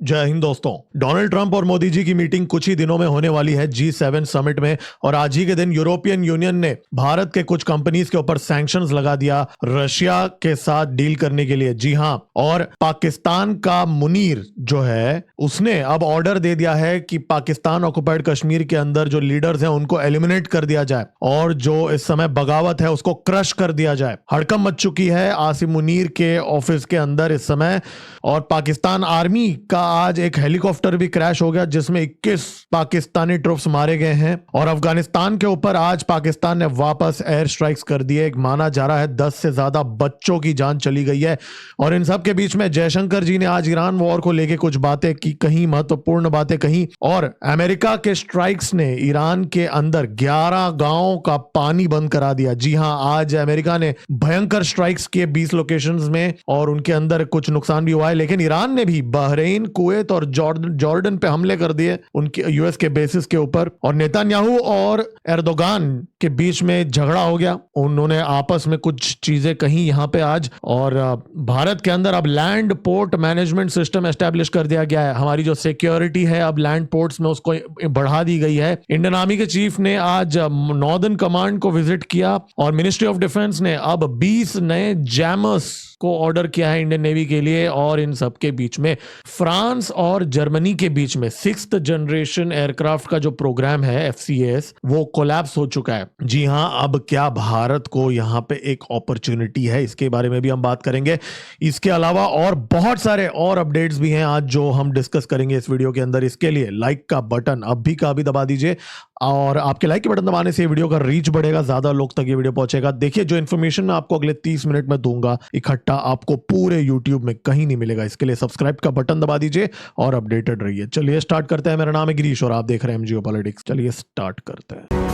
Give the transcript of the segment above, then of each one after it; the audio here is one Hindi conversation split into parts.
जय हिंद दोस्तों। डोनाल्ड ट्रंप और मोदी जी की मीटिंग कुछ ही दिनों में होने वाली है G7 समिट में, और आज ही के दिन यूरोपियन यूनियन ने भारत के कुछ कंपनीज के ऊपर सैंक्शंस लगा दिया रशिया के साथ डील करने के लिए। जी हां, और पाकिस्तान का मुनीर जो है उसने अब ऑर्डर दे दिया है कि पाकिस्तान ऑक्युपाइड कश्मीर के अंदर जो लीडर्स हैं उनको एलिमिनेट कर दिया जाए और जो इस समय बगावत है उसको क्रश कर दिया जाए। हड़कंप मच चुकी है आसिम मुनीर के ऑफिस के अंदर इस समय, और पाकिस्तान आर्मी का आज एक हेलीकॉप्टर भी क्रैश हो गया जिसमें 21 पाकिस्तानी ट्रूप्स मारे गए हैं। और अफगानिस्तान के ऊपर आज पाकिस्तान ने वापस एयर स्ट्राइक्स कर दिए। माना जा रहा है 10 से ज्यादा बच्चों की जान चली गई है। और इन सब के बीच में जयशंकर जी ने आज ईरान वॉर को लेकर कुछ बातें की, कहीं महत्वपूर्ण बातें कही। और अमेरिका के स्ट्राइक्स ने ईरान के अंदर 11 गांवों का पानी बंद करा दिया। जी हां, आज अमेरिका ने भयंकर स्ट्राइक्स किए 20 लोकेशंस में और उनके अंदर कुछ नुकसान भी हुआ है। लेकिन ईरान ने भी बहरीन, कुवैत और जॉर्डन पे हमले कर दिए उनके यूएस के बेसिस के ऊपर। और नेतन्याहू और एर्दोगान के बीच में झगड़ा हो गया, उन्होंने आपस में कुछ चीजें कही यहां पे आज। और भारत के अंदर अब land port management system establish कर दिया गया है। हमारी जो सिक्योरिटी है अब लैंड पोर्ट्स में उसको बढ़ा दी गई है। इंडियन आर्मी के चीफ ने आज नॉर्दर्न कमांड को विजिट किया और मिनिस्ट्री ऑफ डिफेंस ने अब 20 नए जैमर्स को ऑर्डर किया है इंडियन नेवी के लिए। और इन सब के बीच में फ्रांस और जर्मनी के बीच में 6th जनरेशन एयरक्राफ्ट का जो प्रोग्राम है FCAS वो कोलैप्स हो चुका है। जी हां, अब क्या भारत को यहां पे एक अपॉर्चुनिटी है, इसके बारे में भी हम बात करेंगे। इसके अलावा और बहुत सारे और अपडेट्स भी हैं आज जो हम डिस्कस करेंगे इस वीडियो के अंदर। इसके लिए लाइक का बटन अभी का अभी दबा दीजिए, और आपके लाइक के बटन दबाने से वीडियो का रीच बढ़ेगा, ज्यादा लोग तक ये वीडियो पहुंचेगा। देखिए, जो इन्फॉर्मेशन मैं आपको अगले 30 मिनट में दूंगा इकट्ठा, आपको पूरे YouTube में कहीं नहीं मिलेगा। इसके लिए सब्सक्राइब का बटन दबा दीजिए और अपडेटेड रहिए। चलिए स्टार्ट करते हैं। मेरा नाम है गिरीश और आप देख रहे हैं MGO पॉलिटिक्स। चलिए स्टार्ट करते हैं।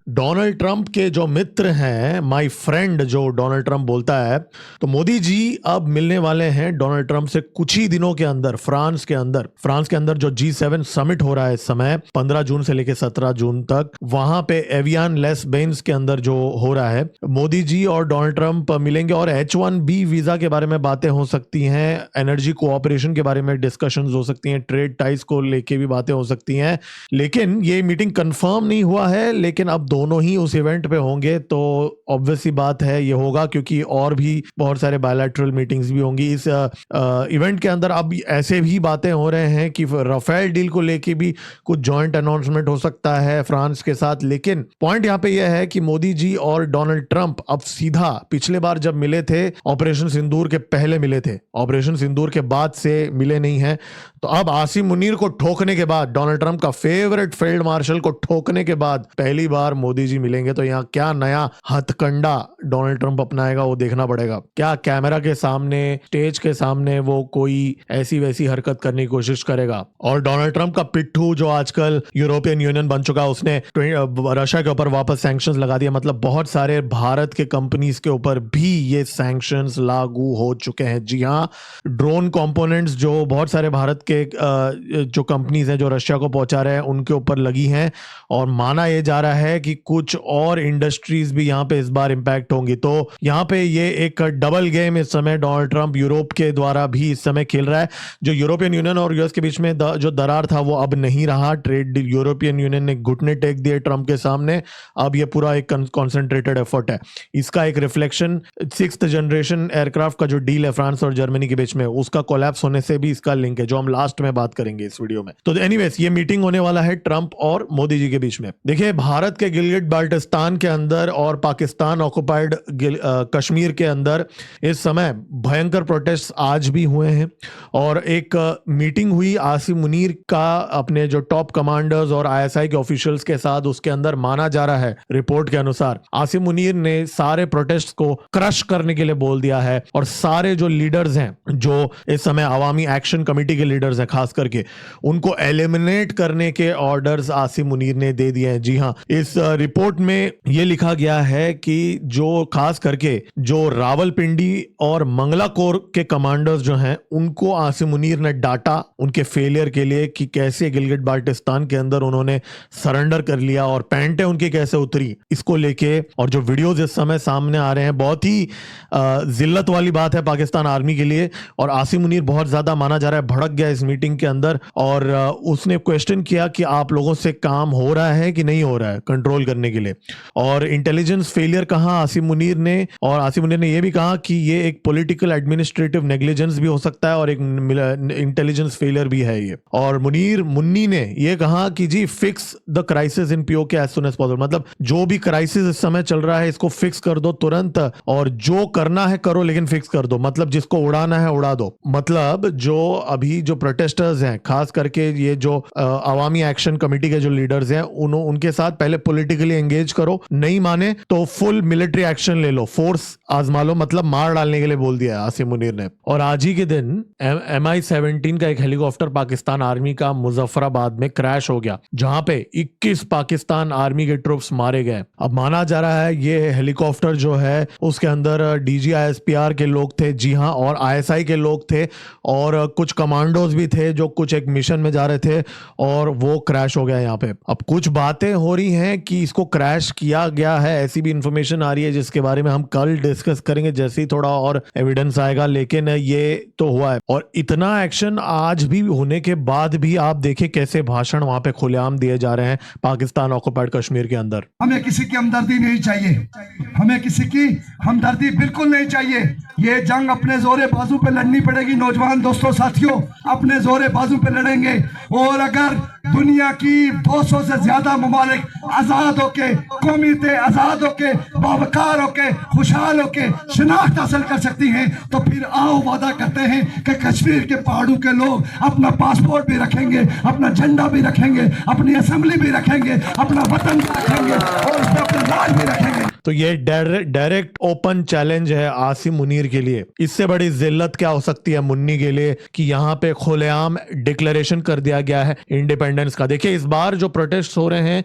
डोनाल्ड ट्रंप के जो मित्र हैं, माय फ्रेंड जो डोनाल्ड ट्रंप बोलता है, तो मोदी जी अब मिलने वाले हैं डोनाल्ड ट्रंप से कुछ ही दिनों के अंदर फ्रांस के अंदर जो G7 समिट हो रहा है इस समय 15 जून से लेकर 17 जून तक, वहां पे एवियन लेस बेन्स के अंदर जो हो रहा है, मोदी जी और डोनाल्ड ट्रंप मिलेंगे और H1B वीजा के बारे में बातें हो सकती हैं, एनर्जी कोऑपरेशन के बारे में डिस्कशंस हो सकती हैं, ट्रेड टाइज को लेके भी बातें हो सकती हैं। लेकिन ये मीटिंग कंफर्म नहीं हुआ है, लेकिन अब दोनों ही उस इवेंट पे होंगे तो ऑब्वियस सी बात है ये होगा, क्योंकि और भी बहुत सारे बायलैटरल मीटिंग्स भी होंगी इस इवेंट के अंदर। अब ऐसे भी बातें हो रहे हैं कि राफेल डील को लेके भी कुछ जॉइंट अनाउंसमेंट हो सकता है फ्रांस के साथ। लेकिन पॉइंट यहाँ पे यह है कि मोदी जी और डोनाल्ड ट्रंप अब सीधा, पिछले बार जब मिले थे ऑपरेशन सिंदूर के पहले मिले थे, ऑपरेशन सिंदूर के बाद से मिले नहीं है। तो अब आसिम मुनीर को ठोकने के बाद, डोनाल्ड ट्रंप का फेवरेट फील्ड मार्शल को ठोकने के बाद पहली बार मोदी जी मिलेंगे। तो यहाँ क्या नया हथकंडा डोनाल्ड ट्रंप अपनाएगा वो देखना पड़ेगा। क्या कैमरा के सामने, स्टेज के सामने वो कोई ऐसी वैसी हरकत करने की कोशिश करेगा? और डोनाल्ड ट्रंप का पिट्ठू जो आजकल यूरोपियन यूनियन बन चुका है, उसने रशिया के ऊपर वापस सैंक्शंस लगा दिया। मतलब बहुत सारे भारत के कंपनीज के ऊपर भी ये सैंक्शंस लागू हो चुके हैं। जी हाँ, ड्रोन कंपोनेंट्स जो बहुत सारे भारत के जो कंपनीज हैं जो रशिया को पहुंचा रहे हैं उनके ऊपर लगी हैं, और माना यह जा रहा है कि कुछ और इंडस्ट्रीज भी यहाँ पे इस बार इंपैक्ट होंगी। तो यहाँ पे ये एक डबल गेम इस समय डोनाल्ड ट्रंप यूरोप के द्वारा भी इस समय खेल रहा है। जो यूरोपियन यूनियन और यूएस के बीच में जो दरार था वो अब नहीं रहा। ट्रेड, यूरोपियन यूनियन ने घुटने टेक दिए ट्रंप के सामने। अब ये पूरा एक कॉन्सेंट्रेटेड एफर्ट है। इसका एक रिफ्लेक्शन 6th जनरेशन एयरक्राफ्ट का जो डील है फ्रांस और जर्मनी के बीच में, उसका कोलैप्स होने से भी इसका लिंक है, जो हम लास्ट में बात करेंगे इस वीडियो में। तो एनीवेज, ये मीटिंग होने वाला है ट्रंप और मोदी जी के बीच में। देखिए, भारत के गिलगिट बाल्टिस्तान के अंदर और पाकिस्तान ऑक्युपाइड कश्मीर के अंदर इस समय भयंकर प्रोटेस्ट आज भी हुए हैं। और एक मीटिंग हुई आसिम मुनीर का अपने जो टॉप कमांडर्स और ISI के ऑफिशियल्स के साथ। उसके अंदर माना जा रहा है, रिपोर्ट के अनुसार, आसिम मुनीर ने सारे प्रोटेस्ट को क्रश करने के लिए बोल दिया है। और सारे जो लीडर्स हैं, जो इस समय अवामी एक्शन कमेटी के लीडर्स हैं खास करके, उनको एलिमिनेट करने के ऑर्डर्स आसिम मुनीर ने दे दिए हैं। जी हाँ, इस रिपोर्ट में ये लिखा गया है कि जो खास करके जो रावलपिंडी और मंगलाकोर के कमांडर्स जो हैं उनको आसिम मुनीर ने डांटा उनके फेलियर के लिए कि कैसे गिलगिट बाल्टिस्तान के अंदर उन्होंने सरेंडर कर लिया और पैंटें उनकी कैसे उतरी, इसको लेके और जो वीडियोज इस समय सामने आ रहे हैं, बहुत ही जिल्लत वाली बात है पाकिस्तान आर्मी के लिए। और आसिम मुनीर बहुत ज्यादा माना जा रहा है भड़क गया इस मीटिंग के अंदर और उसने क्वेश्चन किया कि आप लोगों से काम हो रहा है कि नहीं हो रहा है कंट्रोल करने के लिए। और इंटेलिजेंस फेलियर कहा आसिम मुनीर ने, और आसिम मुनीर ने यह भी कहा कि ये एक पॉलिटिकल एडमिनिस्ट्रेटिव नेग्लिजेंस भी हो सकता है और एक इंटेलिजेंस फेलियर भी है ये। और मुन्नी ने यह कहा कि जी fix the crisis in PoK as soon as possible, मतलब जो भी क्राइसिस इस समय चल रहा है इसको फिक्स कर दो तुरंत, और जो करना है करो लेकिन फिक्स कर दो, मतलब जिसको उड़ाना है उड़ा दो। मतलब जो अभी जो प्रोटेस्टर्स हैं, खास करके ये जो अवामी एक्शन कमेटी के जो लीडर्स हैं, उनके साथ पहले पॉलिटिकली एंगेज करो, नहीं माने तो फुल मिलिट्री एक्शन ले लो, फोर्स आजमा लो, मतलब मार डालने के लिए बोल दिया आसिम मुनीर ने। और आज ही के दिन MI-17 का एक हेलीकॉप्टर पाकिस्तान आर्मी का मुजफ्फराबाद में क्रैश हो गया, जहां पे 21 पाकिस्तान आर्मी के ट्रूप्स मारे गए। अब माना जा रहा है ये हेलीकॉप्टर जो है उसके अंदर DGISPR के लोग थे, जी हाँ, और ISI के लोग थे और कुछ कमांडोज भी थे जो कुछ एक मिशन में जा रहे थे और वो क्रैश हो गया यहाँ पे। अब कुछ बातें हो रही हैं कि इसको क्रैश किया गया है, ऐसी भी इंफॉर्मेशन आ रही है जिसके बारे में हम कल डिस्कस करेंगे जैसे ही थोड़ा और एविडेंस आएगा, लेकिन ये तो हुआ है। और इतना एक्शन आज भी होने के बाद भी आप देखें कैसे भाषण वहां पे खुलेआम दिए जा रहे हैं पाकिस्तान ऑक्युपाइड कश्मीर के अंदर। हमें किसी की हमदर्दी नहीं चाहिए, हमें किसी की हमदर्दी बिल्कुल नहीं चाहिए। ये जंग अपने जोरे बाजू पे लड़नी पड़ेगी नौजवान दोस्तों साथियों, अपने जोरे बाजू पे लड़ेंगे। और अगर दुनिया की 200 से ज्यादा ममालिक आजाद होके, कौमियतें आजाद होके, बावकार होके, खुशहाल होके शिनाख्त हासिल कर सकती हैं, तो फिर आओ वादा करते हैं कि कश्मीर के पहाड़ों के लोग अपना पासपोर्ट भी रखेंगे, अपना झंडा भी रखेंगे, अपनी असेंबली भी रखेंगे, अपना वतन भी रखेंगे और उसमें अपना राज भी रखेंगे। तो ये डायरेक्ट ओपन चैलेंज है आसिम मुनीर के लिए। इससे बड़ी जिल्लत क्या हो सकती है मुन्नी के लिए कि यहाँ पे खुलेआम डिक्लेरेशन कर दिया गया है इंडिपेंडेंस का। देखिए इस बार जो प्रोटेस्ट हो रहे हैं,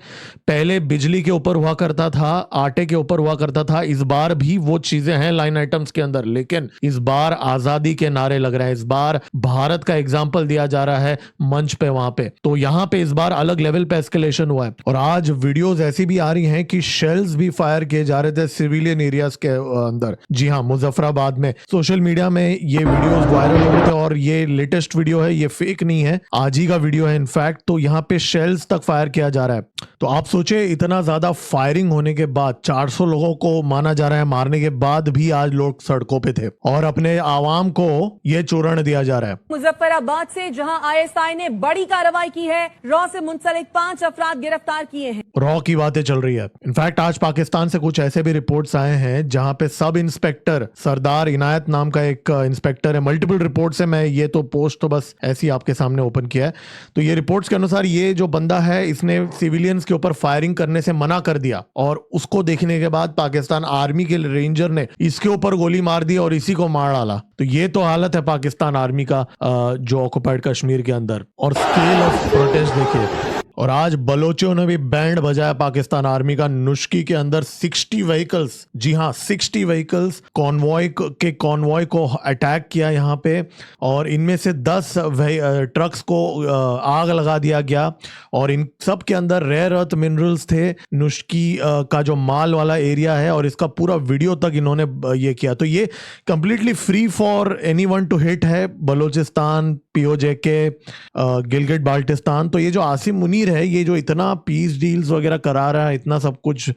पहले बिजली के ऊपर हुआ करता था, आटे के ऊपर हुआ करता था, इस बार भी वो चीजें हैं लाइन आइटम्स के अंदर, लेकिन इस बार आजादी के नारे लग रहे हैं, इस बार भारत का एग्जाम्पल दिया जा रहा है मंच पे वहां पे। तो यहाँ पे इस बार अलग लेवल पे एस्केलेशन हुआ है। और आज वीडियोज ऐसी भी आ रही हैं कि शेल्स भी फायर किए जा रहे थे सिविलियन एरियाज के अंदर। जी हाँ, मुजफ्फराबाद में सोशल मीडिया में ये वीडियोस वायरल हो रहे थे और ये लेटेस्ट वीडियो है, ये फेक नहीं है, आज ही का वीडियो है इनफैक्ट। तो यहाँ पे शेल्स तक फायर किया जा रहा है। तो आप सोचे इतना ज्यादा फायरिंग होने के बाद 400 लोगों को माना जा रहा है मारने के बाद भी आज लोग सड़कों पे थे और अपने आवाम को ये चूर्ण दिया जा रहा है। मुजफ्फराबाद से जहां ISI ने बड़ी कार्रवाई की है, रॉ से मुंसलिक 5 अफराद गिरफ्तार किए हैं। रॉ की बातें चल रही है। इनफैक्ट आज पाकिस्तान से कुछ ऐसे भी रिपोर्ट्स आए हैं जहां पे सब इंस्पेक्टर सरदार इनायत नाम का एक इंस्पेक्टर है, मल्टीपल रिपोर्ट्स है, मैं ये तो पोस्ट तो बस ऐसी आपके सामने ओपन किया है। तो ये रिपोर्ट्स के अनुसार ये जो बंदा है इसने सिविलियंस के ऊपर फायरिंग करने से मना कर दिया और उसको देखने के बाद पाकिस्तान आर्मी के रेंजर ने इसके ऊपर गोली मार दी और इसी को मार डाला। तो ये तो हालत है पाकिस्तान आर्मी का जो ऑक्युपाइड कश्मीर के अंदर। और स्केल ऑफ प्रोटेस्ट देखिए। और आज बलोचियों ने भी बैंड बजाया पाकिस्तान आर्मी का। नुश्की के अंदर 60 व्हीकल्स, जी हाँ 60 व्हीकल्स कॉन्वॉय को अटैक किया यहाँ पे और इनमें से 10 ट्रक्स को आग लगा दिया गया और इन सब के अंदर रेयर अर्थ मिनरल्स थे। नुश्की का जो माल वाला एरिया है और इसका पूरा वीडियो तक इन्होंने ये किया। तो ये completely free for anyone to hit है बलोचिस्तान, POJK, गिलगिट बाल्टिस्तान। तो ये जो आसिम मुनीर है, ये जो इतना पीस डील्स वगैरह करा रहा है, इतना सब कुछ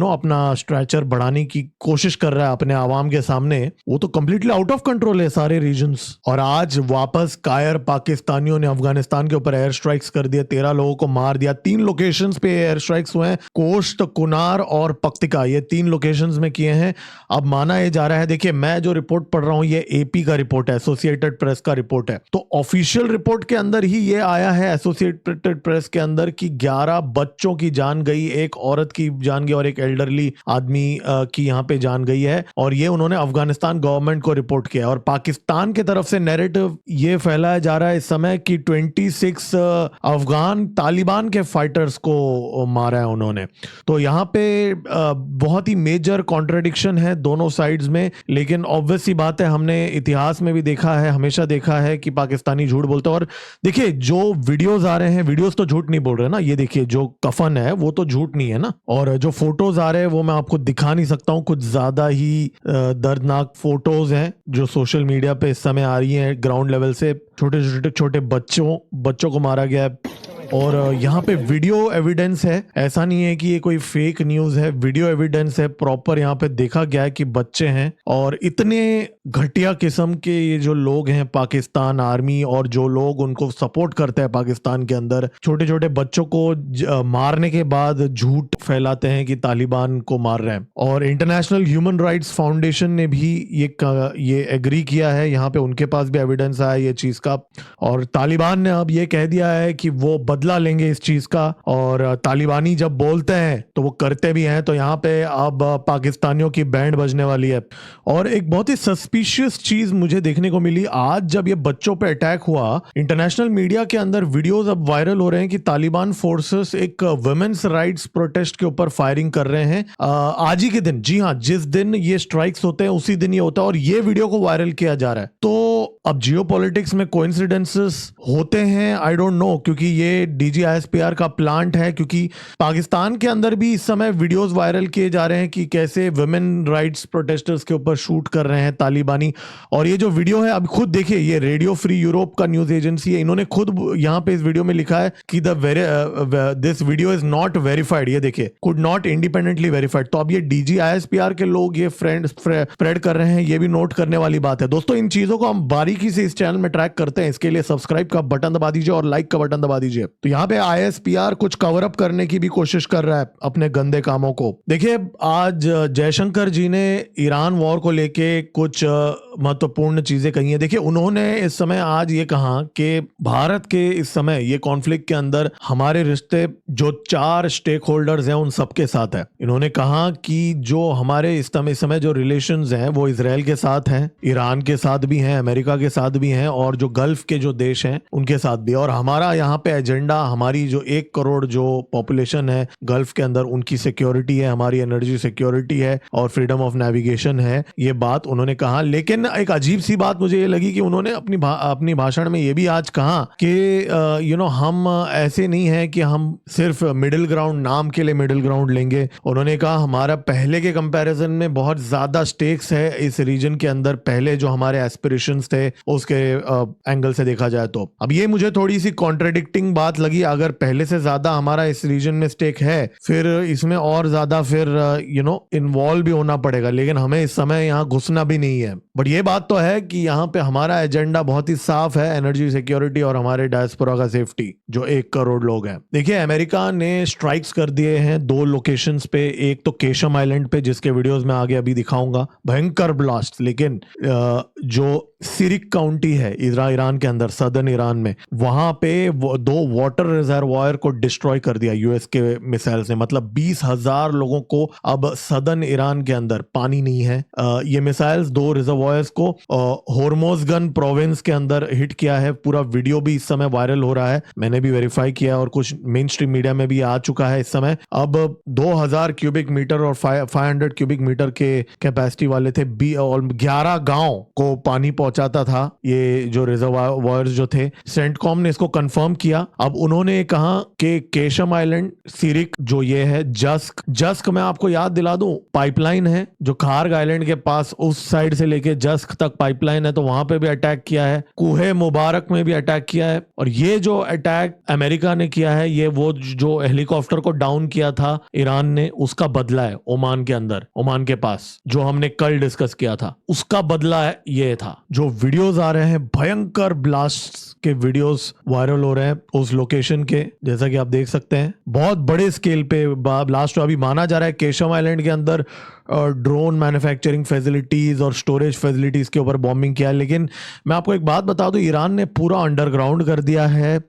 अपना स्ट्रेचर बढ़ाने की कोशिश कर रहा है अपने आवाम के सामने, वो तो कंप्लीटली आउट ऑफ कंट्रोल है सारे रीजन्स। और आज वापस कायर पाकिस्तानियों ने अफगानिस्तान के ऊपर एयर स्ट्राइक्स कर दिए, 13 लोगों को मार दिया। 3 लोकेशंस पे एयर स्ट्राइक्स हुए हैं, कोस्ट, कुनार और पक्तिका, ये 3 लोकेशंस में किए हैं। अब माना यह जा रहा है, देखिए मैं जो रिपोर्ट पढ़ रहा हूं ये AP का रिपोर्ट है, एसोसिएटेड प्रेस का रिपोर्ट है। तो ऑफिशियल रिपोर्ट के अंदर ही ये आया है एसोसिएटेड प्रेस के अंदर कि 11 बच्चों की जान गई, एक औरत की जान गई और एक एल्डरली आदमी की यहाँ पे जान गई है, और ये उन्होंने अफगानिस्तान गवर्नमेंट को रिपोर्ट किया। और पाकिस्तान की तरफ से नैरेटिव ये फैलाया जा रहा है इस समय कि 26 अफगान तालिबान के फाइटर्स को मारा है उन्होंने। तो यहाँ पे बहुत ही मेजर कॉन्ट्रडिक्शन है दोनों साइड्स में, लेकिन ऑब्वियस सी बात है, हमने इतिहास में भी देखा है, हमेशा देखा है कि पाकिस्तानी झूठ बोलते हैं। और देखिए जो वीडियोस आ रहे हैं, वीडियोस तो झूठ नहीं बोल रहे ना, ये देखिए जो कफन है वो तो झूठ नहीं है ना, और जो फोटोज आ रहे हैं वो मैं आपको दिखा नहीं सकता हूँ, कुछ ज्यादा ही दर्दनाक फोटोज हैं जो सोशल मीडिया पे इस समय आ रही हैं ग्राउंड लेवल से। छोटे बच्चों को मारा गया है, और यहाँ पे वीडियो एविडेंस है, ऐसा नहीं है कि ये कोई फेक न्यूज है, वीडियो एविडेंस है प्रॉपर। यहाँ पे देखा गया है कि बच्चे हैं, और इतने घटिया किस्म के ये जो लोग हैं पाकिस्तान आर्मी और जो लोग उनको सपोर्ट करते हैं पाकिस्तान के अंदर, छोटे छोटे बच्चों को मारने के बाद झूठ फैलाते हैं कि तालिबान को मार रहे हैं। और इंटरनेशनल ह्यूमन राइट्स फाउंडेशन ने भी ये एग्री किया है, यहाँ पे उनके पास भी एविडेंस आया ये चीज का, और तालिबान ने अब ये कह दिया है कि वो बदला लेंगे इस चीज का, और तालिबानी जब बोलते हैं तो वो करते भी हैं। तो यहाँ पे अब पाकिस्तानियों की बैंड बजने वाली है। और एक बहुत ही सस्पिशियस चीज मुझे देखने को मिली आज जब ये बच्चों पे अटैक हुआ, इंटरनेशनल मीडिया के अंदर वीडियोस अब वायरल हो रहे हैं कि तालिबान फोर्सेस एक वुमेन्स राइट्स प्रोटेस्ट के ऊपर फायरिंग कर रहे हैं आज ही के दिन। जी हाँ, जिस दिन ये स्ट्राइक्स होते हैं उसी दिन ये होता है, और ये वीडियो को वायरल किया जा रहा है। तो अब जियोपॉलिटिक्स में कोइंसिडेंसेस होते हैं, आई डोंट नो, क्योंकि ये DGISPR का प्लांट है, क्योंकि पाकिस्तान के अंदर भी इस समय वीडियोस वायरल किए जा रहे हैं कि कैसे वुमेन राइट्स प्रोटेस्टर्स के ऊपर शूट कर रहे हैं तालिबानी। और ये जो वीडियो है, अब खुद देखिए, ये रेडियो फ्री यूरोप का न्यूज एजेंसी है, इन्होंने खुद यहाँ पे इस वीडियो में लिखा है कि this video is not verified. ये देखिए, कुड नॉट इंडिपेंडेंटली वेरीफाइड। तो अब ये DGISPR के लोग ये स्प्रेड कर रहे हैं, ये भी नोट करने वाली बात है। दोस्तों, इन चीजों को हम बारीकी से इस चैनल में ट्रैक करते हैं, इसके लिए सब्सक्राइब का बटन दबा दीजिए और लाइक का बटन दबा दीजिए। तो यहाँ पे ISPR कुछ कवर अप करने की भी कोशिश कर रहा है अपने गंदे कामों को। देखिए, आज जयशंकर जी ने ईरान वॉर को लेके कुछ महत्वपूर्ण चीजें कही हैं। देखिए, उन्होंने इस समय आज ये कहा कि भारत के इस समय ये कॉन्फ्लिक्ट के अंदर हमारे रिश्ते जो 4 स्टेक होल्डर्स हैं उन सबके साथ है। इन्होंने कहा कि जो हमारे इस समय जो रिलेशंस हैं वो इजराइल के साथ हैं, ईरान के साथ भी हैं, अमेरिका के साथ भी हैं, और जो गल्फ के जो देश हैं उनके साथ भी। और हमारा यहाँ पे एजेंडा, हमारी जो 1 करोड़ जो पॉपुलेशन है गल्फ के अंदर, उनकी सिक्योरिटी है, हमारी एनर्जी सिक्योरिटी है और फ्रीडम ऑफ नेविगेशन है। ये बात उन्होंने कहा। लेकिन एक अजीब सी बात मुझे ये लगी कि उन्होंने अपनी भाषण में ये भी आज कहा कि हम ऐसे नहीं है कि हम सिर्फ मिडिल ग्राउंड, नाम के लिए मिडिल ग्राउंड लेंगे। उन्होंने कहा हमारा पहले के कंपैरिजन में बहुत ज्यादा स्टेक्स है इस रीजन के अंदर, पहले जो हमारे एस्पिरेशंस थे उसके एंगल से देखा जाए तो। अब ये मुझे थोड़ी सी कॉन्ट्रडिक्टिंग बात लगी। अगर पहले से ज्यादा हमारा इस रीजन में स्टेक है, फिर इसमें और ज्यादा फिर इन्वॉल्व भी होना पड़ेगा, लेकिन हमें इस समय यहाँ घुसना भी नहीं है। बट ये बात तो है कि यहाँ पे हमारा एजेंडा बहुत ही साफ है, एनर्जी सिक्योरिटी और हमारे डायस्पोरा का सेफ्टी, जो 1 करोड़ लोग हैं। देखिए, अमेरिका ने स्ट्राइक्स कर दिए हैं 2 लोकेशंस पे, एक तो केशम आइलैंड पे जिसके वीडियोस में आगे अभी दिखाऊंगा, भयंकर ब्लास्ट। लेकिन जो सिरिक काउंटी है ईरान के अंदर, सदर्न ईरान में, वहां पे 2 वाटर रिजर्वायर को डिस्ट्रॉय कर दिया यूएस के मिसाइल से। मतलब 20,000 लोगों को अब सदर्न ईरान के अंदर पानी नहीं है। ये मिसाइल्स 2 रिजर्वायर्स को होर्मोजगन प्रोविंस के अंदर हिट किया है। पूरा वीडियो भी इस समय वायरल हो रहा है, मैंने भी वेरीफाई किया और कुछ मेन स्ट्रीम मीडिया में भी आ चुका है इस समय। अब 2000 क्यूबिक मीटर और 500 क्यूबिक मीटर के कैपेसिटी वाले थे, 11 गांव को पानी पहुंचाता था ये जो रिजर्वायर्स जो थे। सेंटकॉम ने इसको कंफर्म किया। अब उन्होंने कहा कि केशम आइलैंड, सिरिक जो ये है, जस्क मैं आपको याद दिला दूं, पाइपलाइन है जो खार्ग आइलैंड के पास, उस साइड से लेके जस्क तक पाइपलाइन है, तो वहां पे भी अटैक किया है। कुहे मुबारक में भी अटैक किया है। और ये जो अटैक अमेरिका ने किया है, ये वो जो हेलीकॉप्टर को डाउन किया था ईरान ने, उसका बदला है। ओमान के अंदर, ओमान के पास, जो हमने कल डिस्कस किया था, उसका बदला है ये था। जो वीडियोस आ रहे हैं, भयंकर ब्लास्ट के वीडियोस वायरल हो रहे हैं उस लोकेशन के, जैसा कि आप देख सकते हैं। बहुत बड़े स्केल पे ब्लास्ट अभी माना जा रहा है। केशम आइलैंड के अंदर ड्रोन मैन्युफैक्चरिंग फैसिलिटीज और स्टोरेज फैसिलिटीज के ऊपर बॉम्बिंग किया है। लेकिन मैं आपको एक बात बता दूं, ईरान ने पूरा अंडरग्राउंड कर दिया है,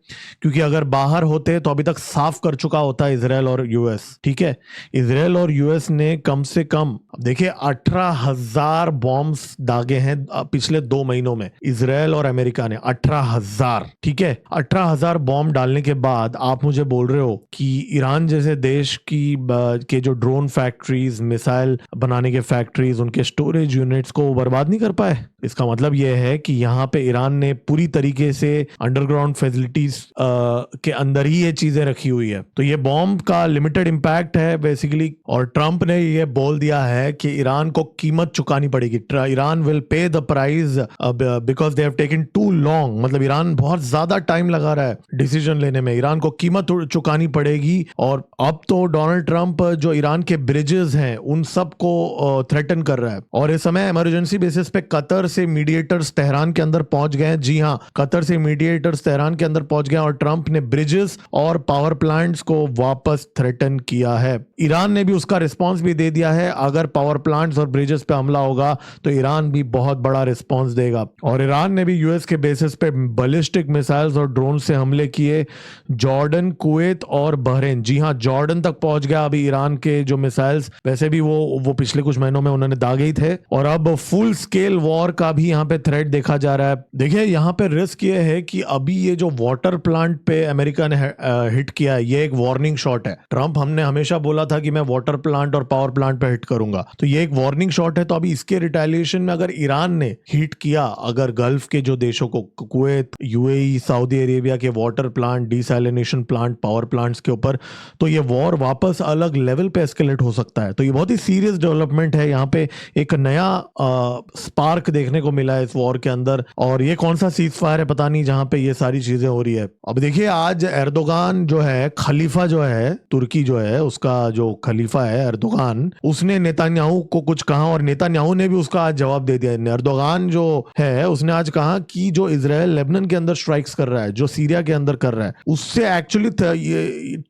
क्योंकि अगर बाहर होते तो अभी तक साफ कर चुका होता इजराइल और यूएस। ठीक है, इजराइल और यूएस ने कम से कम देखिए 18,000 बॉम्ब्स दागे हैं पिछले 2 महीनों में, इजराइल और अमेरिका ने 18,000। ठीक है, 18,000 बॉम्ब डालने के बाद आप मुझे बोल रहे हो कि ईरान जैसे देश के जो ड्रोन फैक्ट्रीज, मिसाइल बनाने के फैक्ट्रीज, उनके स्टोरेज यूनिट्स को बर्बाद नहीं कर पाए। इसका मतलब यह है कि यहाँ पे ईरान ने पूरी तरीके से अंडरग्राउंड फैसिलिटीज के अंदर ही ये चीजें रखी हुई है। तो ये बॉम्ब का लिमिटेड इम्पैक्ट है बेसिकली, और ट्रंप ने ये बोल दिया है कि ईरान को कीमत चुकानी पड़ेगी। Iran will pay the price because they have taken too long, मतलब ईरान बहुत ज्यादा टाइम लगा रहा है डिसीजन लेने में, ईरान को कीमत चुकानी पड़ेगी। और अब तो डोनाल्ड ट्रंप जो ईरान के ब्रिजेस हैं उन सब को थ्रेटन कर रहा है, और इस समय इमरजेंसी बेसिस पे कतर से मीडिएटर्स तेहरान के अंदर पहुंच गए हैं। जी हां, कतर से मीडिएटर्स तेहरान के अंदर पहुंच गए, और ट्रंप ने ब्रिजेस और पावर प्लांट्स को वापस थ्रेटन किया है। ईरान ने भी उसका रिस्पांस भी दे दिया है, अगर पावर प्लांट्स और ब्रिजेस पे हमला होगा तो ईरान भी बहुत बड़ा रिस्पांस देगा। और ईरान ने भी यूएस के बेसिस पे बैलिस्टिक मिसाइल्स और ड्रोन से हमले किए जॉर्डन, कुवैत और बहरीन। जी हां, जॉर्डन तक पहुंच गया अभी ईरान के जो मिसाइल्स, वैसे भी वो पिछले कुछ महीनों में उन्होंने दागे ही थे, और अब फुल स्केल वॉर का भी यहाँ पे थ्रेट देखा जा रहा है। देखिए यहाँ पे रिस्क ये है कि अभी ये जो वाटर प्लांट पे अमेरिका ने हिट किया है, ये एक वार्निंग शॉट है। ट्रंप हमने हमेशा बोला था कि मैं वाटर प्लांट और पावर प्लांट पे हिट करूंगा, तो ये एक वार्निंग शॉट है। तो अभी इसके रिटेलिएशन में अगर ईरान ने हिट किया, अगर गल्फ के जो देशों को, कुवैत, यूएई, सऊदी अरेबिया के water plant, desalination plant, power plants के ऊपर, तो ये वॉर वापस अलग लेवल पे एस्केलेट हो सकता है। तो ये बहुत ही सीरियस डेवलपमेंट है। यहाँ पे एक नया स्पार्क देखने को मिला है इस वॉर के अंदर, और ये कौन सा सीज फायर है पता नहीं, जहां पे ये सारी चीजें हो रही है। अब देखिए आज एर्दोगान जो है, खलीफा जो है, तुर्की जो है, उसका जो खलीफा है एर्दोगान, उसने नेतान्याहू को कुछ कहा, और नेतान्याहू ने भी उसका आज जवाब दे दिया। एर्दोगान जो है उसने आज कहा कि जो इजराइल लेबनान के अंदर स्ट्राइक्स कर रहा है, जो सीरिया के अंदर कर रहा है, उससे एक्चुअली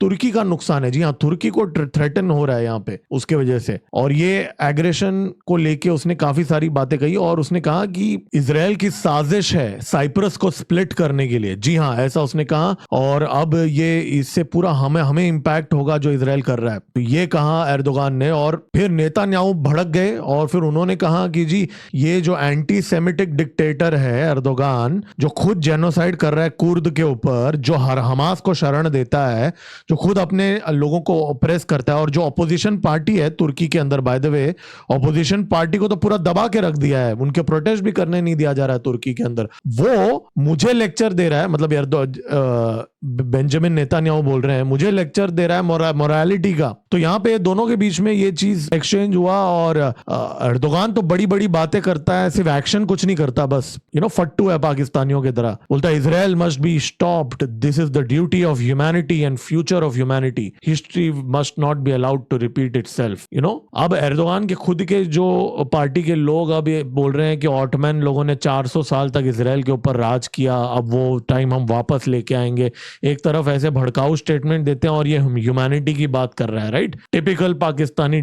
तुर्की का नुकसान है। जी हाँ, तुर्की को थ्रेटन हो रहा है यहाँ पे उसके वजह से, और ये एग्रेशन को लेके उसने काफी सारी बातें कही, और उसने कहा कि इजराइल की साजिश है साइप्रस को स्प्लिट करने के लिए। जी हाँ, ऐसा उसने कहा, और अब ये इससे पूरा हमें इंपैक्ट होगा जो इजराइल कर रहा है, तो ये कहा एर्दोगान ने। और फिर नेतान्याहू भड़क गए, और फिर उन्होंने कहा कि जी ये जो एंटी सेमिटिक डिक्टेटर है एर्दोगान, जो खुद जेनोसाइड कर रहा है कुर्द के ऊपर, जो हमास को शरण देता है, जो खुद अपने लोगों को ऑप्रेस करता है, और जो अपोजिशन पार्टी है तुर्की के अंदर, by the way opposition party को तो पूरा दबा के रख दिया है, उनके प्रोटेस्ट भी करने नहीं दिया जा रहा है तुर्की के अंदर, वो मुझे लेक्चर दे रहा है, मतलब बेंजामिन नेतान्याहू बोल रहे हैं मुझे लेक्चर दे रहा है मोरालिटी का। तो यहाँ पे दोनों के बीच में ये चीज एक्सचेंज हुआ, और एर्दोगान तो बड़ी बड़ी बातें करता है, सिर्फ एक्शन कुछ नहीं करता, बस फट्टू है पाकिस्तानियों की तरह, बोलता है Israel must be stopped, this is the duty of humanity and future of humanity, history must not be allowed to repeat itself. अब एर्दोगान के खुद के जो पार्टी के लोग अब ये बोल रहे हैं कि ऑटमैन लोगों ने 400 साल तक इजराइल के ऊपर राज किया, अब वो टाइम हम वापस लेके आएंगे। एक तरफ ऐसे भड़काऊ स्टेटमेंट देते हैं, और ये ह्यूमैनिटी की बात कर रहा है, right? Typical Pakistani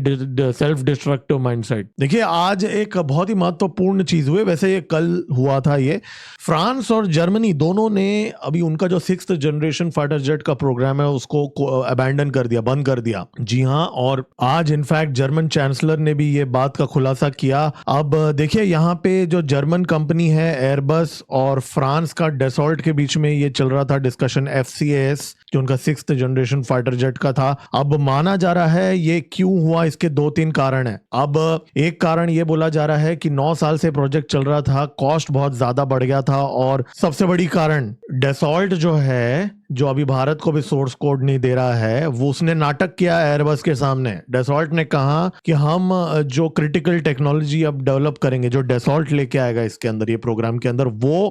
self destructive mindset. देखिए आज एक बहुत ही महत्वपूर्ण चीज हुई, वैसे ये कल हुआ था, ये फ्रांस और जर्मनी दोनों ने अभी उनका जो 6th जनरेशन फाइटर जेट का प्रोग्राम है उसको अबैंडन कर दिया, बंद कर दिया। जी हाँ, और आज इनफैक्ट जर्मन चांसलर ने भी ये बात का खुलासा किया। अब देखिए यहाँ पे जो जर्मन कंपनी है एयरबस और फ्रांस का डेसॉल्ट के बीच में ये चल रहा था डिस्कशन, FCAS जो उनका 6th जनरेशन फाइटर जेट का था। अब माना जा रहा है ये क्यों हुआ, इसके 2-3 कारण है। अब एक कारण ये बोला जा रहा है कि 9 साल से प्रोजेक्ट चल रहा था, कॉस्ट बहुत ज्यादा बढ़ गया था, और सबसे बड़ी कारण डेसॉल्ट जो है, जो अभी भारत को भी सोर्स कोड नहीं दे रहा है, वो उसने नाटक किया एयरबस के सामने। डेसॉल्ट ने कहा कि हम जो क्रिटिकल टेक्नोलॉजी अब डेवलप करेंगे, जो डेसॉल्ट लेके आएगा इसके अंदर, ये प्रोग्राम के अंदर, वो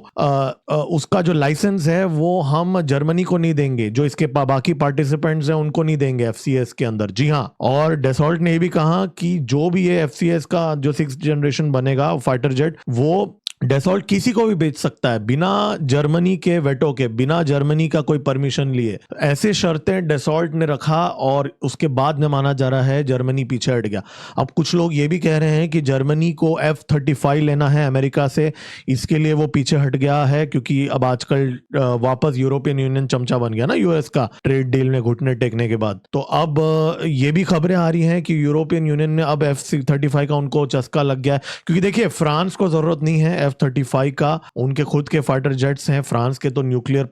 उसका जो लाइसेंस है वो हम जर्मनी को नहीं देंगे, जो इसके बाकी पार्टिसिपेंट्स हैं उनको नहीं देंगे FCAS के अंदर। जी हाँ, और डेसॉल्ट ने भी कहा कि जो भी ये FCAS का जो 6th जनरेशन बनेगा फाइटर जेट, वो डेसॉल्ट किसी को भी बेच सकता है बिना जर्मनी के वेटो के, बिना जर्मनी का कोई परमिशन लिए। ऐसे शर्तें डेसॉल्ट ने रखा और उसके बाद में माना जा रहा है जर्मनी पीछे हट गया। अब कुछ लोग ये भी कह रहे हैं कि जर्मनी को F-35 लेना है अमेरिका से, इसके लिए वो पीछे हट गया है क्योंकि अब आजकल वापस यूरोपियन यूनियन चमचा बन गया ना यूएस का, ट्रेड डील में घुटने टेकने के बाद। तो अब ये भी खबरें आ रही हैं कि यूरोपियन यूनियन में अब F-35 का उनको चस्का लग गया है, क्योंकि देखिए फ्रांस को जरूरत नहीं है F-35 का, उनके खुद के फाइटर जेट्स हैं। फ्रांस के तो न्यूक्लियर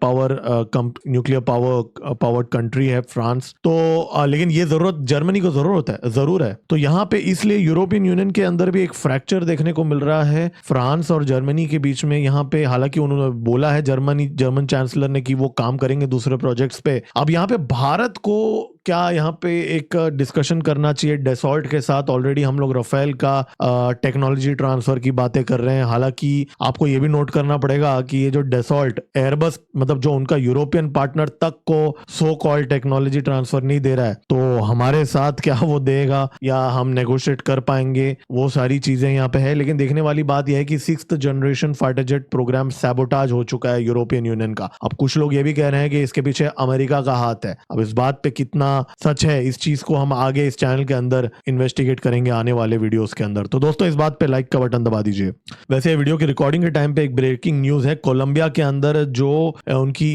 पावर्ड कंट्री है फ्रांस, तो लेकिन ये जरूरत जर्मनी को जरूर है। तो यहाँ पे इसलिए यूरोपियन यूनियन के अंदर भी एक फ्रैक्चर देखने को मिल रहा है फ्रांस और जर्मनी के बीच में। यहाँ पे हालांकि उन्होंने बोला है जर्मन चांसलर ने कि वो काम करेंगे दूसरे प्रोजेक्ट्स पे। अब यहाँ पे भारत को क्या यहाँ पे एक डिस्कशन करना चाहिए डेसॉल्ट के साथ? ऑलरेडी हम लोग राफेल का टेक्नोलॉजी ट्रांसफर की बातें कर रहे हैं। हालांकि आपको ये भी नोट करना पड़ेगा कि ये जो डेसॉल्ट एयरबस मतलब जो उनका यूरोपियन पार्टनर तक को सो कॉल्ड टेक्नोलॉजी ट्रांसफर नहीं दे रहा है, तो हमारे साथ क्या वो देगा या हम नेगोशिएट कर पाएंगे, वो सारी चीजें यहाँ पे है। लेकिन देखने वाली बात यह है कि 6th generation fighter jet programme sabotage हो चुका है यूरोपियन यूनियन का। अब कुछ लोग ये भी कह रहे हैं कि इसके पीछे अमेरिका का हाथ है। अब इस बात पे कितना सच है, इस चीज को हम आगे इस चैनल के अंदर इन्वेस्टिगेट करेंगे आने वाले वीडियोस के अंदर। तो दोस्तों इस बात पे लाइक का बटन दबा दीजिए। वैसे वीडियो की रिकॉर्डिंग के टाइम पे एक ब्रेकिंग न्यूज है। कोलंबिया के अंदर जो उनकी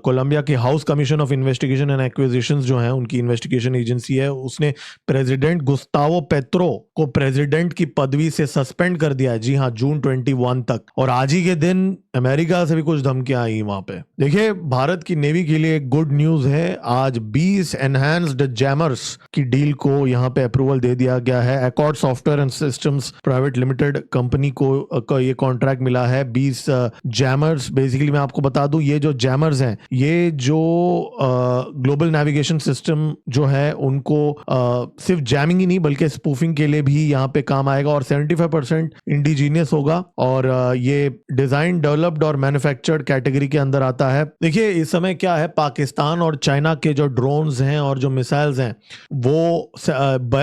कोलंबिया की house commission of investigation and acquisitions जो है, उनकी इन्वेस्टिगेशन एजेंसी है, उसने प्रेसिडेंट गुस्तावो पेत्रो को प्रेसिडेंट की पदवी से सस्पेंड कर दिया है। जी हाँ, जून 21 तक। और आज ही के दिन अमेरिका से भी कुछ धमकियां आई वहां पे। देखिए भारत की नेवी के लिए गुड न्यूज है, आज 20 एनहांस्ड जैमर्स की डील को यहाँ पे अप्रूवल दे दिया गया है। Accord software and systems private limited company को ये कॉन्ट्रैक्ट मिला है 20 जैमर्स। बेसिकली मैं आपको बता दूं, ये जो जैमर्स हैं, ये जो ग्लोबल नेविगेशन सिस्टम जो है उनको सिर्फ जैमिंग ही नहीं बल्कि स्पूफिंग के लिए भी यहाँ पे काम आएगा और 75% इंडिजीनियस होगा और ये डिजाइन डेवलप्ड और मैन्युफैक्चर्ड कैटेगरी के अंदर आता है। देखिए इस समय क्या है, पाकिस्तान और चाइना के जो ड्रोन्स हैं और जो मिसाइल्स हैं वो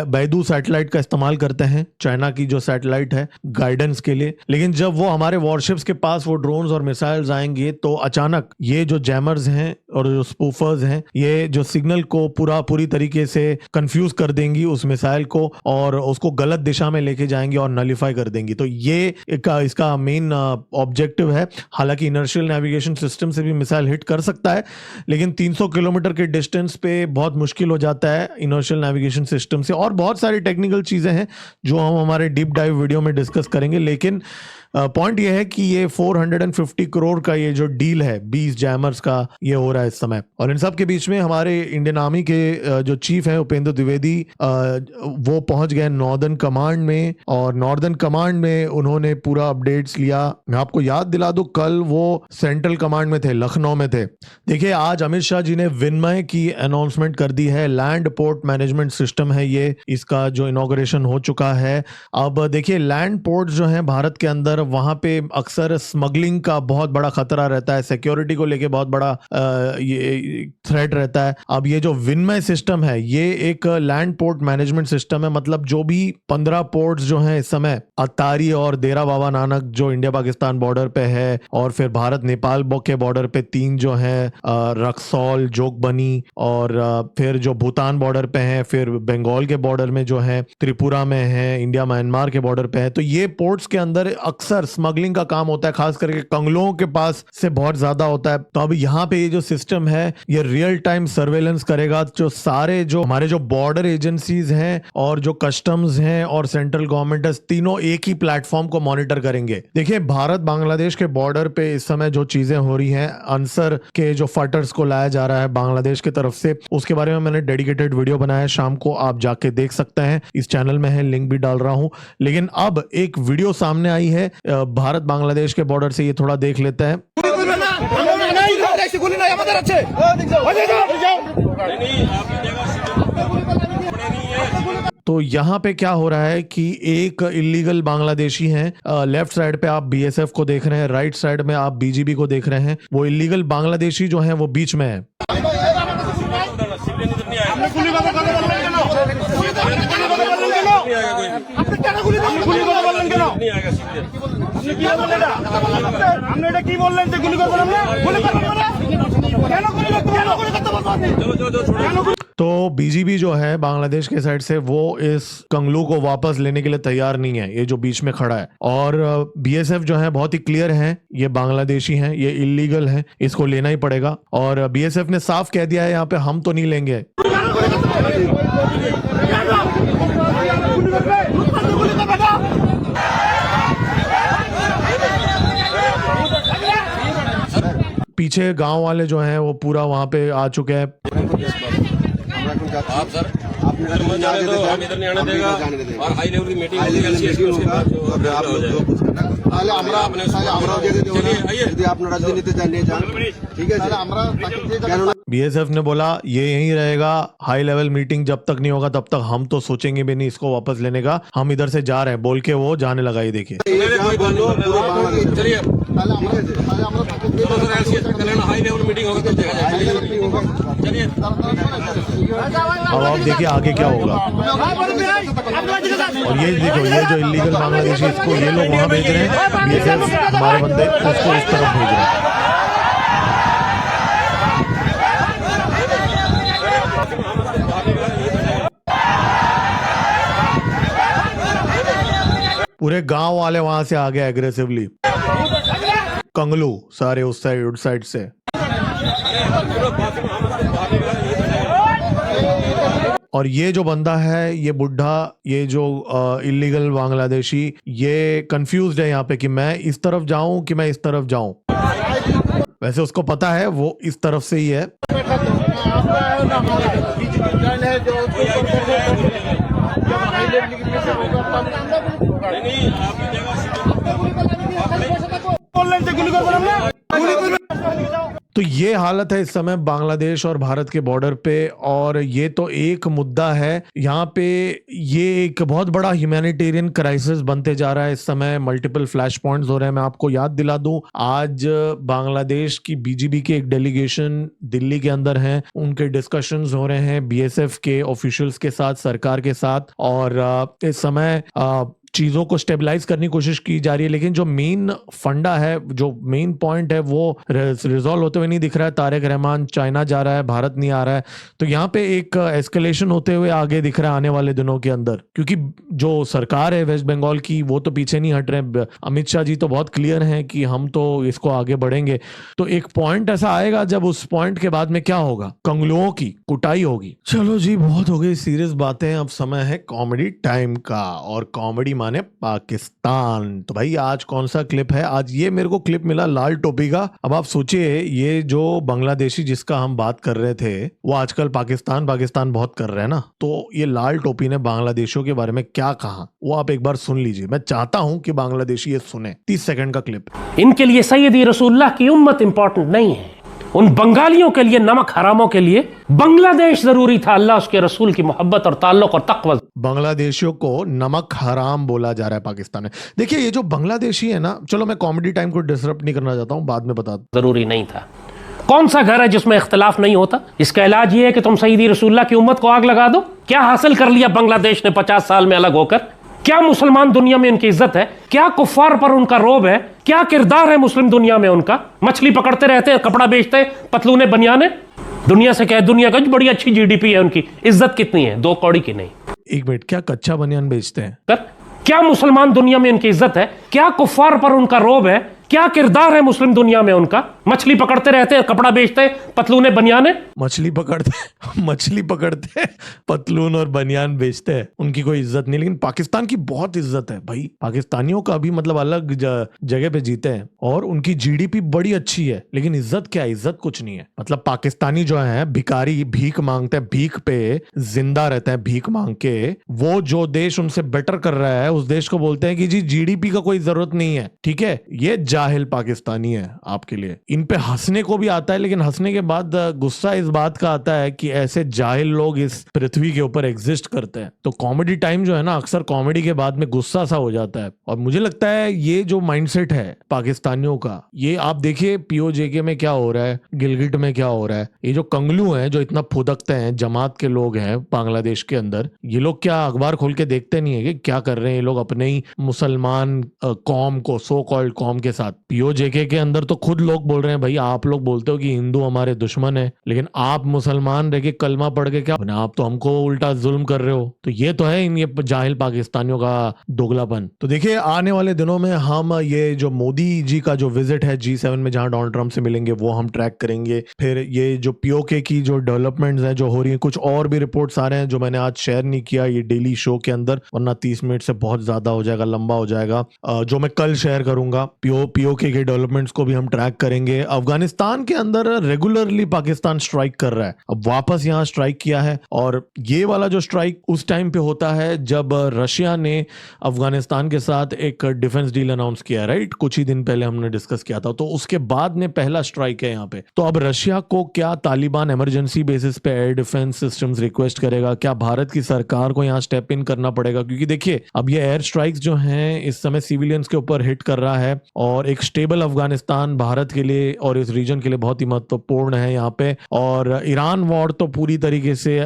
बैदू सैटेलाइट का इस्तेमाल करते हैं, चाइना की जो सैटेलाइट है गाइडेंस के लिए। लेकिन जब वो हमारे वॉरशिप्स के पास वो ड्रोन्स और मिसाइल्स आएंगे तो अचानक ये जो जैमर्स हैं और जो स्पूफर्स हैं, ये जो सिग्नल को पूरी तरीके से कंफ्यूज कर देंगी उस मिसाइल को और उसको गलत दिशा में लेके जाएंगी और नलिफाई कर देंगी। तो ये इसका मेन ऑब्जेक्टिव है। हालांकि इनर्शियल नेविगेशन सिस्टम से भी मिसाइल हिट कर सकता है, लेकिन 300 किलोमीटर के डिस्टेंस पे बहुत मुश्किल हो जाता है इनर्शियल नेविगेशन सिस्टम से। और बहुत सारी टेक्निकल चीजें हैं जो हम हमारे डीप डाइव वीडियो में डिस्कस करेंगे। लेकिन पॉइंट ये है कि ये 450 करोड़ का ये जो डील है 20 जैमर्स का, ये हो रहा है इस समय। और इन सब के बीच में हमारे इंडियन आर्मी के जो चीफ हैं उपेंद्र द्विवेदी, वो पहुंच गए नॉर्दर्न कमांड में और नॉर्दर्न कमांड में उन्होंने पूरा अपडेट्स लिया। मैं आपको याद दिला दूं, कल वो सेंट्रल कमांड में थे, लखनऊ में थे। देखिए आज अमित शाह जी ने विनिमय की अनाउंसमेंट कर दी है। लैंड पोर्ट मैनेजमेंट सिस्टम है ये, इसका जो इनॉग्रेशन हो चुका है। अब देखिए लैंड पोर्ट जो है भारत के अंदर, वहां पे अक्सर स्मगलिंग का बहुत बड़ा खतरा रहता है, सिक्योरिटी को लेके बहुत बड़ा ये थ्रेट रहता है। अब ये जो विनिमय सिस्टम है ये एक लैंड पोर्ट मैनेजमेंट सिस्टम है। मतलब जो भी 15 पोर्ट्स जो हैं इस समय, अत्तारी और देरा बाबा नानक जो इंडिया पाकिस्तान बॉर्डर पे है, और फिर भारत नेपाल के बॉर्डर पे 3 जो है, रक्सौल, जोगबनी, और फिर जो भूटान बॉर्डर पे है, फिर बंगाल के बॉर्डर में जो है, त्रिपुरा में है, इंडिया म्यांमार के बॉर्डर पे है। तो ये पोर्ट्स के अंदर अक्सर स्मगलिंग का काम होता है, खास करके कंगलों के पास से बहुत ज्यादा होता है। तो अब यहाँ पे ये जो सिस्टम है ये रियल टाइम सर्वेलेंस करेगा, जो सारे जो हमारे जो बॉर्डर एजेंसीज हैं और जो कस्टम्स हैं और सेंट्रल गवर्नमेंट है, तीनों एक ही प्लेटफॉर्म को मॉनिटर करेंगे। देखिए भारत बांग्लादेश के बॉर्डर पे इस समय जो चीजें हो रही हैं, अंसर के जो फाइटर्स को लाया जा रहा है बांग्लादेश की तरफ से, उसके बारे में मैंने डेडिकेटेड वीडियो बनाया है, शाम को आप जाके देख सकते हैं, इस चैनल में है, लिंक भी डाल रहा हूं। लेकिन अब एक वीडियो सामने आई है भारत बांग्लादेश के बॉर्डर से, ये थोड़ा देख लेते हैं। तो यहाँ पे क्या हो रहा है कि एक इलीगल बांग्लादेशी हैं, लेफ्ट साइड पे आप बीएसएफ को देख रहे हैं, राइट साइड में आप बीजीबी को देख रहे हैं। वो इलीगल बांग्लादेशी जो हैं वो बीच में है। আপনি কেন গুলি করে বললেন কেন? আপনি কি বললেন এটা? আপনি এটা কি বললেন যে গুলি করবেন? আপনি গুলি করবেন না? কেন গুলি করতে বলবো আপনি? तो बीजीबी जो है बांग्लादेश के साइड से वो इस कंगलू को वापस लेने के लिए तैयार नहीं है, ये जो बीच में खड़ा है। और बीएसएफ जो है बहुत ही क्लियर है, ये बांग्लादेशी हैं, ये इलीगल है, इसको लेना ही पड़ेगा। और बीएसएफ ने साफ कह दिया है यहाँ पे हम तो नहीं लेंगे। पीछे गांव वाले जो हैं वो पूरा वहां पे आ चुके हैं। आप सर आप इधर मत जाने दो, हम इधर नहीं आने देगा। और हाई लेवल की मीटिंग होगी कल से, उसके बाद आप लोग তাহলে আমরা চলিए आइए যদি আপনারা রাজনীতিতে জানিয়ে যান ঠিক আছে তাহলে আমরা কেন बीएसएफ ने बोला ये यहीं रहेगा, हाई लेवल मीटिंग जब तक नहीं होगा तब तक हम तो सोचेंगे भी नहीं इसको वापस लेने का, हम इधर से जा रहे हैं बोल के वो जाने लगा। ये देखिए चलिए हाई लेवल मीटिंग होगा तब चलिए। अब आप देखिए आगे क्या होगा। और ये देखो ये जो इलीगल बांग्लादेशी इसको ये लोग वहां भेज रहे हैं, बीएसएफ हमारे बंदे उसको इस तरफ भेज रहे हैं। पूरे गांव वाले वहां से आ गए एग्रेसिवली, कंगलू सारे उस साइड से। और ये जो बंदा है, ये बुढ़ा, ये जो इलीगल बांग्लादेशी, ये कंफ्यूज्ड है यहाँ पे कि मैं इस तरफ जाऊं कि मैं इस तरफ जाऊं। वैसे उसको पता है वो इस तरफ से ही है। तो ये हालत है इस समय बांग्लादेश और भारत के बॉर्डर पे। और ये तो एक मुद्दा है यहाँ पे, ये एक बहुत बड़ा ह्यूमैनिटेरियन क्राइसिस बनते जा रहा है इस समय। मल्टीपल फ्लैश पॉइंट्स हो रहे हैं। मैं आपको याद दिला दूं, आज बांग्लादेश की बीजीबी के एक डेलीगेशन दिल्ली के अंदर है, उनके डिस्कशंस हो रहे हैं बीएसएफ के ऑफिशियल्स के साथ, सरकार के साथ। और इस समय चीजों को स्टेबलाइज करने की कोशिश की जा रही है, लेकिन जो मेन फंडा है, जो मेन पॉइंट है, वो रिजॉल्व होते हुए नहीं दिख रहा है। तारिक रहमान चाइना जा रहा है, भारत नहीं आ रहा है। तो यहाँ पे एक एस्केलेशन होते हुए आगे दिख रहा है आने वाले दिनों के अंदर, क्योंकि जो सरकार है वेस्ट बंगाल की वो तो पीछे नहीं हट रहे। अमित शाह जी तो बहुत क्लियर हैं कि हम तो इसको आगे बढ़ेंगे। तो एक पॉइंट ऐसा आएगा जब उस पॉइंट के बाद में क्या होगा, कंगलुओं की कुटाई होगी। चलो जी, बहुत हो गई सीरियस बातें, अब समय है कॉमेडी टाइम का। और कॉमेडी माने पाकिस्तान। तो भाई आज कौन सा क्लिप है? आज ये मेरे को क्लिप मिला लाल टोपी का। अब आप सोचिए, ये जो बांग्लादेशी जिसका हम बात कर रहे थे वो आजकल पाकिस्तान बहुत कर रहे हैं ना। तो ये लाल टोपी ने बांग्लादेशियों के बारे में क्या कहा वो आप एक बार सुन लीजिए। मैं चाहता हूं कि बांग्लादेशी ये सुने। 30 सेकंड का क्लिप। इनके लिए सैयदी रसूलुल्लाह की उम्मत इंपॉर्टेंट नहीं है, उन बंगालियों के लिए, नमक हरामों के लिए बांग्लादेश जरूरी था। अल्लाह उसके रसूल की मोहब्बत और ताल्लुक और तक़वा। बांग्लादेशियों को नमक हराम बोला जा रहा है पाकिस्तान में। देखिए ये जो बांग्लादेशी है ना, चलो मैं कॉमेडी टाइम को डिसरप्ट नहीं करना चाहता हूं, बाद में बता दूं। जरूरी नहीं था। कौन सा घर है जिसमें इख्तिलाफ नहीं होता? इसका इलाज ये है कि तुम सैयदी रसूलुल्लाह की उम्मत को आग लगा दो। क्या हासिल कर लिया बांग्लादेश ने 50 साल में अलग होकर? क्या मुसलमान दुनिया में उनकी इज्जत है? क्या कुफ्फार पर उनका रोब है? क्या किरदार है मुस्लिम दुनिया में उनका? मछली पकड़ते रहते हैं, कपड़ा बेचते हैं, पतलूने बनियाने। दुनिया से क्या है, दुनिया का बड़ी अच्छी जीडीपी है उनकी, इज्जत कितनी है? 2 कौड़ी की नहीं। एक मिनट, क्या कच्चा बनियान बेचते हैं? क्या मुसलमान दुनिया में उनकी इज्जत है? क्या कुफ्फार पर उनका रोब है? क्या किरदार है मुस्लिम दुनिया में उनका? मछली पकड़ते रहते हैं, कपड़ा बेचते हैं, पतलूने बनियाने। मछली पकड़ते पतलून और बनियान बेचते हैं, उनकी कोई इज्जत नहीं। लेकिन पाकिस्तान की बहुत इज्जत है भाई। पाकिस्तानियों का भी मतलब अलग जगह पे जीते हैं और उनकी जीडीपी बड़ी अच्छी है, लेकिन इज्जत क्या है? इज्जत कुछ नहीं है। मतलब पाकिस्तानी जो है भिखारी, भीख मांगते हैं, भीख पे जिंदा रहते हैं भीख मांग के। वो जो देश उनसे बेटर कर रहा है उस देश को बोलते हैं कि जी जीडीपी का कोई जरूरत नहीं है। ठीक है, ये जाहिल पाकिस्तानी है आपके लिए। इन पे हंसने को भी आता है, लेकिन हंसने के बाद गुस्सा इस बात का आता है कि ऐसे जाहिल लोग इस पृथ्वी के ऊपर एग्जिस्ट करते हैं। तो कॉमेडी टाइम जो है ना, अक्सर कॉमेडी के बाद में गुस्सा सा हो जाता है। और मुझे लगता है ये जो माइंडसेट है पाकिस्तानियों का, ये आप देखिए पीओजेके में क्या हो रहा है, गिलगिट में क्या हो रहा है। ये जो कंगलू हैं जो इतना फुदकते हैं, जमात के लोग हैं बांग्लादेश के अंदर, ये लोग क्या अखबार खोल के देखते नहीं है कि क्या कर रहे हैं ये लोग अपने ही मुसलमान कौम को, सो कॉल्ड कौम के साथ। पीओजेके के अंदर तो खुद लोग बोल रहे हैं, भाई आप लोग बोलते हो कि हिंदू हमारे दुश्मन है, लेकिन आप मुसलमान रह के कलमा पढ़ के क्या आप तो हमको उल्टा जुल्म कर रहे हो। तो ये तो है इन ये जाहिल पाकिस्तानियों का दोगलापन। तो देखिए आने वाले दिनों में हम ये जो मोदी जी का जो विजिट है G7 में, जहां डोनाल्ड ट्रंप से मिलेंगे, वो हम ट्रैक करेंगे। फिर ये जो पीओके की जो डेवलपमेंट्स हैं जो हो रही है, कुछ और भी रिपोर्ट्स आ रहे हैं जो मैंने आज शेयर नहीं किया ये डेली शो के अंदर, वरना 30 मिनट से बहुत ज्यादा हो जाएगा, लंबा हो जाएगा, जो मैं कल शेयर करूंगा। पीओके के डेवलपमेंट्स को भी हम ट्रैक करेंगे। अफगानिस्तान के अंदर रेगुलरली पाकिस्तान स्ट्राइक कर रहा है, अब वापस यहाँ स्ट्राइक किया है, और ये वाला जो स्ट्राइक उस टाइम पे होता है जब रशिया ने अफगानिस्तान के साथ एक डिफेंस डील अनाउंस किया, राइट, कुछ ही दिन पहले हमने डिस्कस किया था। तो उसके बाद में पहला स्ट्राइक है यहाँ पे। तो अब रशिया को क्या तालिबान इमरजेंसी बेसिस पे एयर डिफेंस सिस्टम्स रिक्वेस्ट करेगा, क्या भारत की सरकार को यहाँ स्टेप इन करना पड़ेगा? क्योंकि देखिए अब ये एयर स्ट्राइक्स जो हैं इस समय सिविलियंस के ऊपर हिट कर रहा है, और एक स्टेबल अफगानिस्तान भारत के लिए और इस रीजन के लिए बहुत ही महत्वपूर्ण है यहाँ पे। और ईरान वॉर तो पूरी तरीके से,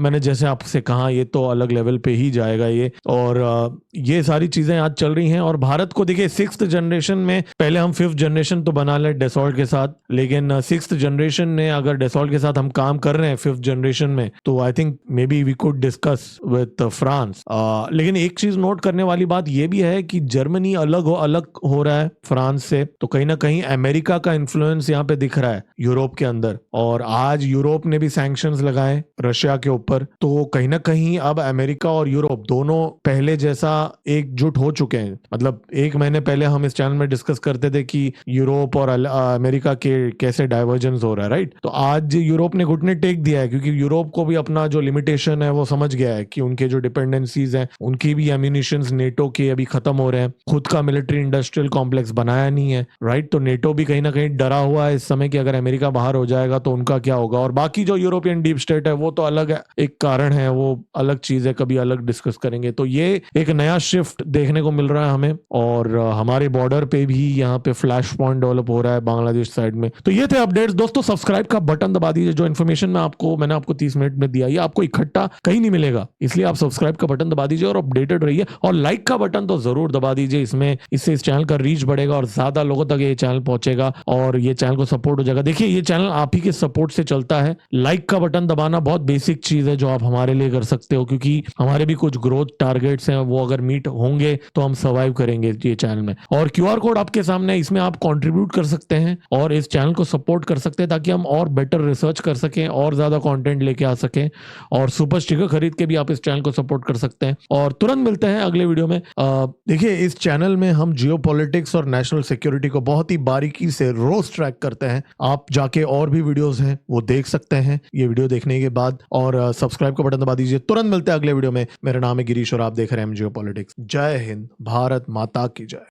मैंने जैसे आपसे कहा, ये तो अलग लेवल पे ही जाएगा ये, और ये सारी चीजें आज चल रही हैं। और भारत को देखिए 6th जनरेशन में, पहले हम 5th जनरेशन तो बना ले डेसॉल्ट के साथ, लेकिन 6th जनरेशन ने अगर डेसॉल्ट के साथ हम काम कर रहे हैं 5th जनरेशन में, तो I think maybe we could discuss with France. लेकिन एक चीज नोट करने वाली बात ये भी है कि जर्मनी अलग हो रहा है फ्रांस से, तो कहीं ना कहीं अमेरिका का इन्फ्लुएंस यहाँ पे दिख रहा है यूरोप के अंदर। और आज यूरोप ने भी सैंक्शंस लगाए रशिया के ऊपर, तो कहीं ना कहीं अब अमेरिका और यूरोप दोनों पहले जैसा एकजुट हो चुके हैं। मतलब एक महीने पहले हम इस चैनल में डिस्कस करते थे कि यूरोप और अमेरिका के कैसे डाइवर्जेंस हो रहा है, राइट। तो आज यूरोप ने घुटने टेक दिया है, क्योंकि यूरोप को भी अपना जो लिमिटेशन है वो समझ गया है कि उनके जो डिपेंडेंसीज हैं, उनकी भी एम्यूनिशंस नेटो के अभी खत्म हो रहे हैं, खुद का मिलिट्री इंडस्ट्रियल कॉम्प्लेक्स बनाया नहीं है, राइट। तो नेटो भी कहीं ना कहीं डरा हुआ है इस समय कि अगर अमेरिका बाहर हो जाएगा तो उनका क्या होगा। और बाकी जो यूरोपियन डीप स्टेट है वो तो अलग है, एक कारण है, वो अलग चीज है, कभी अलग डिस्कस करेंगे। तो ये एक नया शिफ्ट देखने को मिल रहा है हमें, और हमारे बॉर्डर पे भी यहाँ पे फ्लैश पॉइंट डेवलप हो रहा है बांग्लादेश साइड में। तो ये थे अपडेट्स दोस्तों। सब्सक्राइब का बटन दबा दीजिए। जो इन्फॉर्मेशन मैंने आपको 30 मिनट में दिया, ये आपको इकट्ठा कहीं नहीं मिलेगा, इसलिए आप सब्सक्राइब का बटन दबा दीजिए और अपडेटेड रहिए। और लाइक का बटन तो जरूर दबा दीजिए, इससे इस चैनल का रीच बढ़ेगा और ज्यादा लोगों तक ये चैनल पहुंचेगा और ये चैनल को सपोर्ट हो जाएगा। देखिए ये चैनल आप ही के सपोर्ट से चलता है। लाइक का बटन दबाना बहुत बेसिक चीज है जो आप हमारे लिए कर सकते हो, क्योंकि हमारे भी कुछ ग्रोथ टारगेट्स हैं, वो अगर मीट होंगे तो हम सर्वाइव करेंगे ये चैनल में। और क्यूआर कोड आपके सामने है, इसमें आप कंट्रीब्यूट कर सकते हैं और इस चैनल को सपोर्ट कर सकते हैं, ताकि हम और बेटर रिसर्च कर सकें और ज्यादा कंटेंट लेके आ सकें। और सुपर स्टिकर खरीद के भी आप इस चैनल को सपोर्ट कर सकते हैं। और तुरंत मिलते हैं अगले वीडियो में। देखिए इस चैनल में हम जियोपॉलिटिक्स और नेशनल सिक्योरिटी को बहुत ही बारीकी से रोज ट्रैक करते हैं। आप जाके और भी वीडियोस हैं वो देख सकते हैं ये वीडियो देखने के बाद, और सब्सक्राइब का बटन दबा दीजिए। तुरंत मिलते हैं अगले वीडियो में। मेरा नाम है गिरीश और आप देख रहे हैं जियोपॉलिटिक्स। जय हिंद, भारत माता की जय।